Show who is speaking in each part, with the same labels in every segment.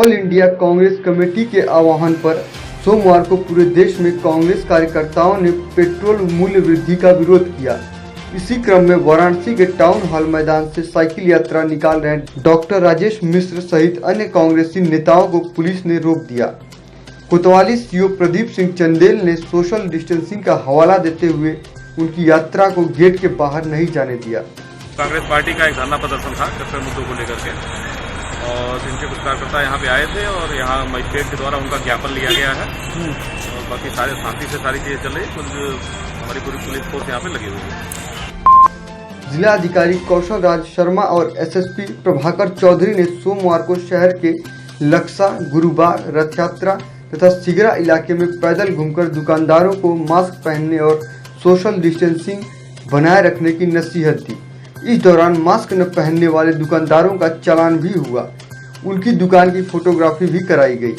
Speaker 1: All India Congress committee के आह्वान पर सोमवार को पूरे देश में कांग्रेस कार्यकर्ताओं ने पेट्रोल मूल्य वृद्धि का विरोध किया। इसी क्रम में वाराणसी के टाउन हॉल मैदान से साइकिल यात्रा निकाल रहे डॉक्टर राजेश मिश्र सहित अन्य कांग्रेसी नेताओं को पुलिस ने रोक दिया। कोतवाली सीओ प्रदीप सिंह चंदेल ने सोशल डिस्टेंसिंग का हवाला देते हुए उनकी यात्रा को गेट के बाहर नहीं जाने दिया।
Speaker 2: कांग्रेस पार्टी का एक धरना प्रदर्शन था कृषि मुद्दों को लेकर के, और इनके कुछ कार्यकर्ता यहाँ पे आए थे और यहाँ मजिस्ट्रेट के द्वारा उनका ज्ञापन लिया गया है और बाकी सारे शांति से सारी चीजें चल रही है। हमारी पूरी पुलिस फोर्स यहाँ पे लगी हुई है।
Speaker 1: जिला अधिकारी कौशल राज शर्मा और एसएसपी प्रभाकर चौधरी ने सोमवार को शहर के लक्सा, गुरुबार, रथ यात्रा तथा सिगरा इलाके में पैदल घूमकर दुकानदारों को मास्क पहनने और सोशल डिस्टेंसिंग बनाए रखने की नसीहत दी। इस दौरान मास्क न पहनने वाले दुकानदारों का चालान भी हुआ। उनकी दुकान की फोटोग्राफी भी कराई गई।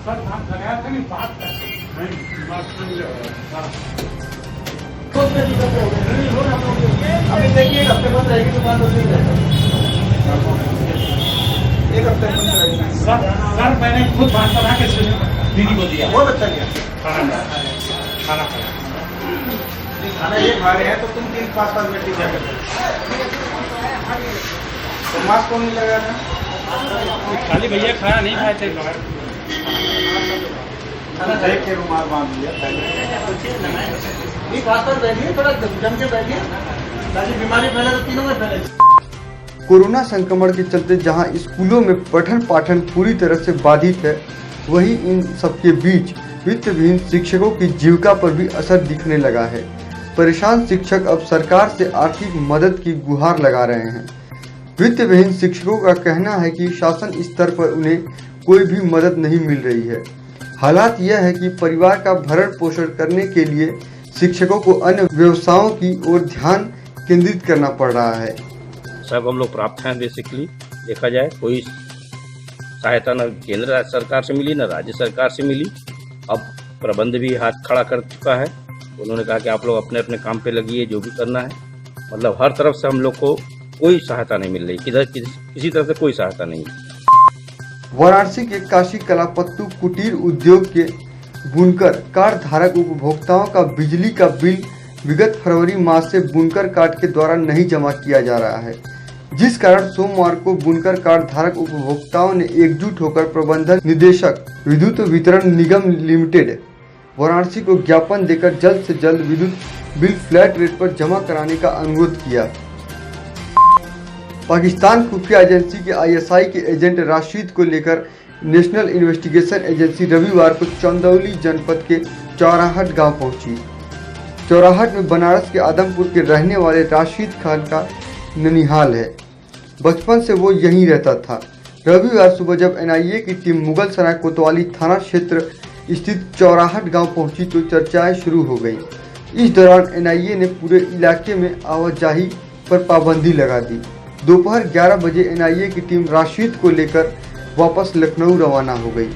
Speaker 3: सर आप लगाया था नहीं बात कर नहीं बात कर लिया अभी देखिए एक हफ्ते बंद रहेगी दुकान तो नहीं रहेगा, एक हफ्ते बंद रहेगी। सर मैंने खुद बात बना के दीदी को दिया, बहुत अच्छा किया। खाना खाना ये खा रहे हैं तो तुम 3-5 मिनट क्या करते तो मास्क कौन नहीं लगा था? खाली भैया खाना नहीं खाए थे, देख के रुमाल बांध लिया। बैठिए थोड़ा जम के बैठिए ताकि बीमारी फैले तो तीनों में फैले।
Speaker 1: कोरोना संक्रमण के चलते जहां स्कूलों में पठन पाठन पूरी तरह से बाधित है, वहीं इन सबके बीच वित्तविहीन शिक्षकों की जीविका पर भी असर दिखने लगा है। परेशान शिक्षक अब सरकार से आर्थिक मदद की गुहार लगा रहे हैं। वित्तविहीन शिक्षकों का कहना है कि शासन स्तर पर उन्हें कोई भी मदद नहीं मिल रही है। हालात यह है कि परिवार का भरण पोषण करने के लिए शिक्षकों को अन्य व्यवसायों की ओर ध्यान केंद्रित करना पड़ रहा है।
Speaker 4: सब हम लोग प्राप्त हैं। बेसिकली देखा जाए कोई सहायता न केंद्र सरकार से मिली न राज्य सरकार से मिली। अब प्रबंध भी हाथ खड़ा कर चुका है। उन्होंने कहा कि आप लोग अपने अपने काम पे लगिए, जो भी करना है। मतलब हर तरफ से हम लोग को कोई सहायता नहीं मिल रही, किसी तरह से कोई सहायता नहीं।
Speaker 1: वाराणसी के काशी कलापत्तु कुटीर उद्योग के बुनकर कार्ड धारक उपभोक्ताओं का बिजली का बिल विगत फरवरी माह से बुनकर कार्ड के द्वारा नहीं जमा किया जा रहा है, जिस कारण सोमवार को बुनकर कार्ड धारक उपभोक्ताओं ने एकजुट होकर प्रबंधक निदेशक विद्युत वितरण निगम लिमिटेड वाराणसी को ज्ञापन देकर जल्द से जल्द विद्युत बिल फ्लैट रेट पर जमा कराने का अनुरोध किया। पाकिस्तान खुफिया एजेंसी के आईएसआई के एजेंट राशिद को लेकर नेशनल इन्वेस्टिगेशन एजेंसी रविवार को चंदौली जनपद के चौराहट गांव पहुंची। चौराहट में बनारस के आदमपुर के रहने वाले राशिद खान का ननिहाल है। बचपन से वो यहीं रहता था। रविवार सुबह जब एनआईए की टीम मुगल सराय कोतवाली थाना क्षेत्र स्थित चौराहट गांव पहुंची तो चर्चाएं शुरू हो गई। इस दौरान एनआईए ने पूरे इलाके में आवाजाही पर पाबंदी लगा दी। दोपहर 11 बजे एनआईए की टीम राशिद को लेकर वापस लखनऊ रवाना हो गई।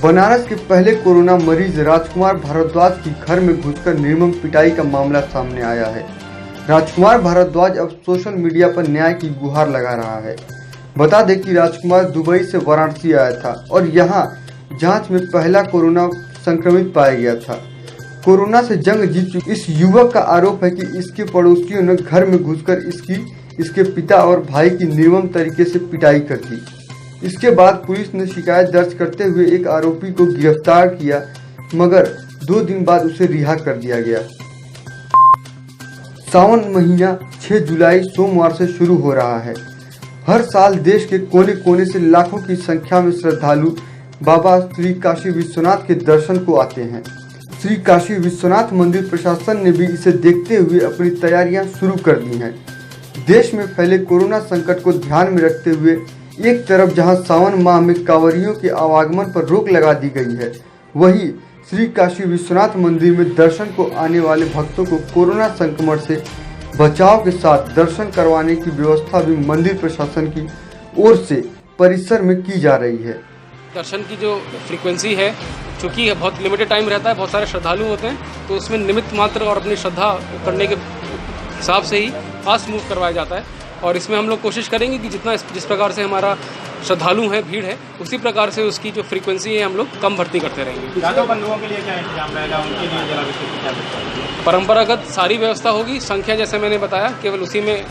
Speaker 1: बनारस के पहले कोरोना मरीज राजकुमार भारद्वाज की घर में घुसकर निर्मम पिटाई का मामला सामने आया है। राजकुमार भारद्वाज अब सोशल मीडिया पर न्याय की गुहार लगा रहा है। बता दें कि राजकुमार दुबई से वाराणसी आया था और यहां जांच में पहला कोरोना संक्रमित पाया गया था। कोरोना से जंग जीत चुके इस युवक का आरोप है कि इसके पड़ोसियों ने घर में घुसकर इसके पिता और भाई की निर्मम तरीके से पिटाई कर दी। इसके बाद पुलिस ने शिकायत दर्ज करते हुए एक आरोपी को गिरफ्तार किया, मगर 2 दिन बाद उसे रिहा कर दिया गया। सावन महीना 6 जुलाई सोमवार से शुरू हो रहा है। हर साल देश के कोने कोने से लाखों की संख्या में श्रद्धालु बाबा श्री काशी विश्वनाथ के दर्शन को आते हैं। श्री काशी विश्वनाथ मंदिर प्रशासन ने भी इसे देखते हुए अपनी तैयारियां शुरू कर दी हैं। देश में फैले कोरोना संकट को ध्यान में रखते हुए एक तरफ जहां सावन माह में कांवरियों के आवागमन पर रोक लगा दी गई है, वहीं श्री काशी विश्वनाथ मंदिर में दर्शन को आने वाले भक्तों को कोरोना संक्रमण से बचाव के साथ दर्शन करवाने की व्यवस्था भी मंदिर प्रशासन की ओर से परिसर में की जा रही है।
Speaker 5: दर्शन की जो फ्रीक्वेंसी है, चूँकि बहुत लिमिटेड टाइम रहता है, बहुत सारे श्रद्धालु होते हैं, तो उसमें निमित्त मात्र और अपनी श्रद्धा करने के हिसाब से ही फास्ट मूव करवाया जाता है। और इसमें हम लोग कोशिश करेंगे कि जिस प्रकार से हमारा श्रद्धालु है, भीड़ है, उसी प्रकार से उसकी जो फ्रीक्वेंसी है हम लोग कम भर्ती करते रहेंगे।
Speaker 3: यादव बंधुओं के लिए क्या इंतजाम रहेगा, उनके लिए जरा विस्तृत क्या बताएंगे?
Speaker 5: परंपरागत सारी व्यवस्था होगी, संख्या जैसे मैंने बताया केवल उसी में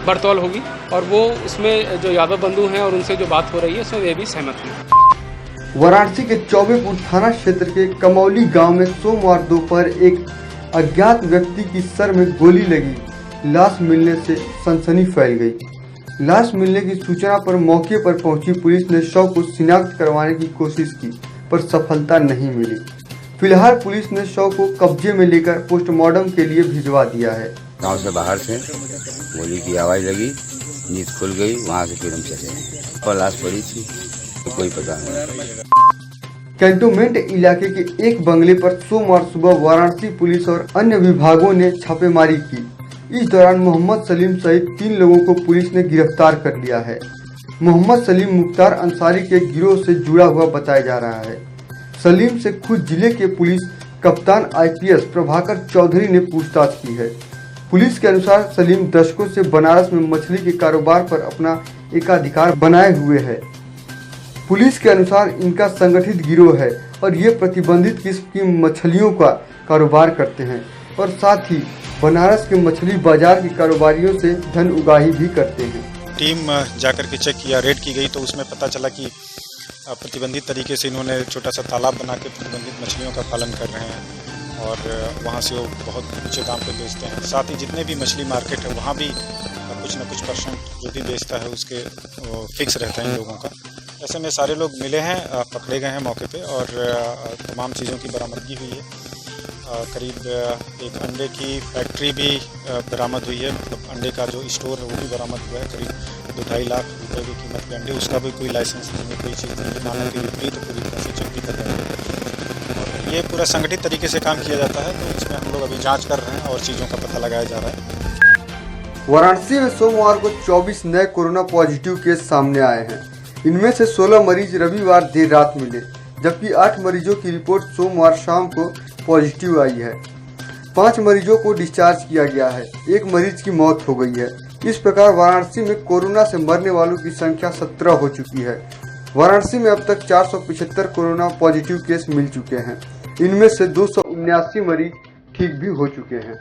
Speaker 5: बरतौल होगी, और वो उसमें जो यादव बंधु हैं और उनसे जो बात हो रही है उसमें वे भी सहमत हैं।
Speaker 1: वाराणसी के चौबेपुर थाना क्षेत्र के कमौली गांव में सोमवार दोपहर एक अज्ञात व्यक्ति की सर में गोली लगी लाश मिलने से सनसनी फैल गई। लाश मिलने की सूचना पर मौके पर पहुंची पुलिस ने शव को शिनाख्त करवाने की कोशिश की, पर सफलता नहीं मिली। फिलहाल पुलिस ने शव को कब्जे में लेकर पोस्टमार्टम के लिए भिजवा दिया है।
Speaker 6: गांव से बाहर से गोली की आवाज लगी, नींद खुल गई, वहां से फिर हम चले। और लाश पड़ी थी तो कोई पता नहीं।
Speaker 1: कैंटोनमेंट इलाके के एक बंगले पर सोमवार सुबह वाराणसी पुलिस और अन्य विभागों ने छापेमारी की। इस दौरान मोहम्मद सलीम सहित 3 लोगों को पुलिस ने गिरफ्तार कर लिया है। मोहम्मद सलीम मुख्तार अंसारी के गिरोह से जुड़ा हुआ बताया जा रहा है। सलीम से खुद जिले के पुलिस कप्तान IPS प्रभाकर चौधरी ने पूछताछ की है। पुलिस के अनुसार सलीम दशकों से बनारस में मछली के कारोबार पर अपना एकाधिकार बनाए हुए है। पुलिस के अनुसार इनका संगठित गिरोह है और ये प्रतिबंधित किस्म की मछलियों का कारोबार करते हैं और साथ ही बनारस के मछली बाजार के कारोबारियों से धन उगाही भी करते हैं।
Speaker 7: टीम जाकर के चेक किया, रेड की गई तो उसमें पता चला कि प्रतिबंधित तरीके से इन्होंने छोटा सा तालाब बना के प्रतिबंधित मछलियों का पालन कर रहे हैं और वहाँ से वो बहुत ऊंचे दाम पे बेचते हैं। साथ ही जितने भी मछली मार्केट है वहाँ भी कुछ न कुछ % जो भी बेचता है उसके फिक्स रहता है इन लोगों का। ऐसे में सारे लोग मिले हैं, पकड़े गए हैं मौके पे और तमाम चीज़ों की बरामदगी हुई है। करीब एक अंडे की फैक्ट्री भी बरामद हुई है, मतलब अंडे का जो स्टोर है वो भी बरामद हुआ है। करीब 2-2.5 लाख रुपए की कीमत के अंडे, उसका भी कोई लाइसेंस नहीं, कोई चीज़ नहीं, मानव के विपरीत तो पूरी तरह से चेक भी कर रहे हैं। और ये पूरा संगठित तरीके से काम किया जाता है, तो इसमें हम लोग अभी जाँच कर रहे हैं और चीज़ों का पता लगाया जा रहा है।
Speaker 1: वाराणसी में सोमवार को 24 नए कोरोना पॉजिटिव केस सामने आए हैं। इनमें से 16 मरीज रविवार देर रात मिले, जबकि 8 मरीजों की रिपोर्ट सोमवार शाम को पॉजिटिव आई है। 5 मरीजों को डिस्चार्ज किया गया है, 1 मरीज की मौत हो गई है। इस प्रकार वाराणसी में कोरोना से मरने वालों की संख्या 17 हो चुकी है। वाराणसी में अब तक 475 कोरोना पॉजिटिव केस मिल चुके हैं। इनमें से 279 मरीज ठीक भी हो चुके हैं।